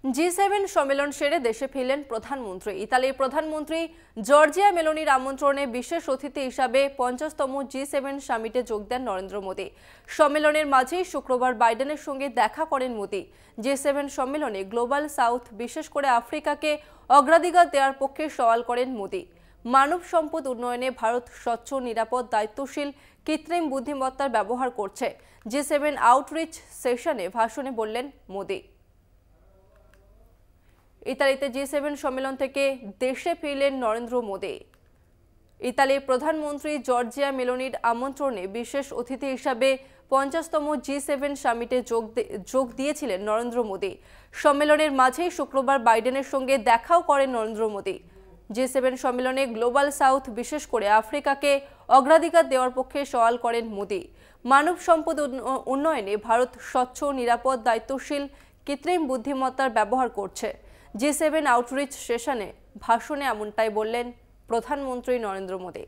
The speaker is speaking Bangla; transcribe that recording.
G7 সম্মেলন সেরে দেশে ফিরলেন প্রধানমন্ত্রী। ইতালির প্রধানমন্ত্রী জর্জিয়া মেলোনির আমন্ত্রণে বিশেষ অতিথি হিসাবে 50তম G7 সামিটে যোগ দেন নরেন্দ্র মোদী। সম্মেলনের মাঝেই শুক্রবার বাইডেনের সঙ্গে দেখা করেন মোদী। G7 সম্মেলনে গ্লোবাল সাউথ, বিশেষ করে আফ্রিকাকে অগ্রাধিকার দেওয়ার পক্ষে সওয়াল করেন মোদী। মানব সম্পদ উন্নয়নে ভারত স্বচ্ছ, নিরাপদ, দায়িত্বশীল কৃত্রিম বুদ্ধিমত্তার ব্যবহার করছে। G7 আউটরিচ সেশনে ভাষণে বললেন মোদী। ইতালিতে G7 সম্মেলন থেকে দেশে ফিরলেন নরেন্দ্র মোদী। ইতালির প্রধানমন্ত্রী জর্জিয়া মেলোনির আমন্ত্রণে বিশেষ অতিথি হিসাবে 50তম G7 সামিটে যোগ দিয়েছিলেন নরেন্দ্র মোদী। সম্মেলনের মাঝেই শুক্রবার বাইডেনের সঙ্গে দেখাও করেন নরেন্দ্র মোদী। G7 সম্মেলনে গ্লোবাল সাউথ, বিশেষ করে আফ্রিকাকে অগ্রাধিকার দেওয়ার পক্ষে সওয়াল করেন মোদী। মানব সম্পদ উন্নয়নে ভারত স্বচ্ছ, নিরাপদ, দায়িত্বশীল কৃত্রিম বুদ্ধিমত্তার ব্যবহার করছে। G7 আউটরিচ সেশনে ভাষণে এমনটাই বললেন প্রধানমন্ত্রী নরেন্দ্র মোদী।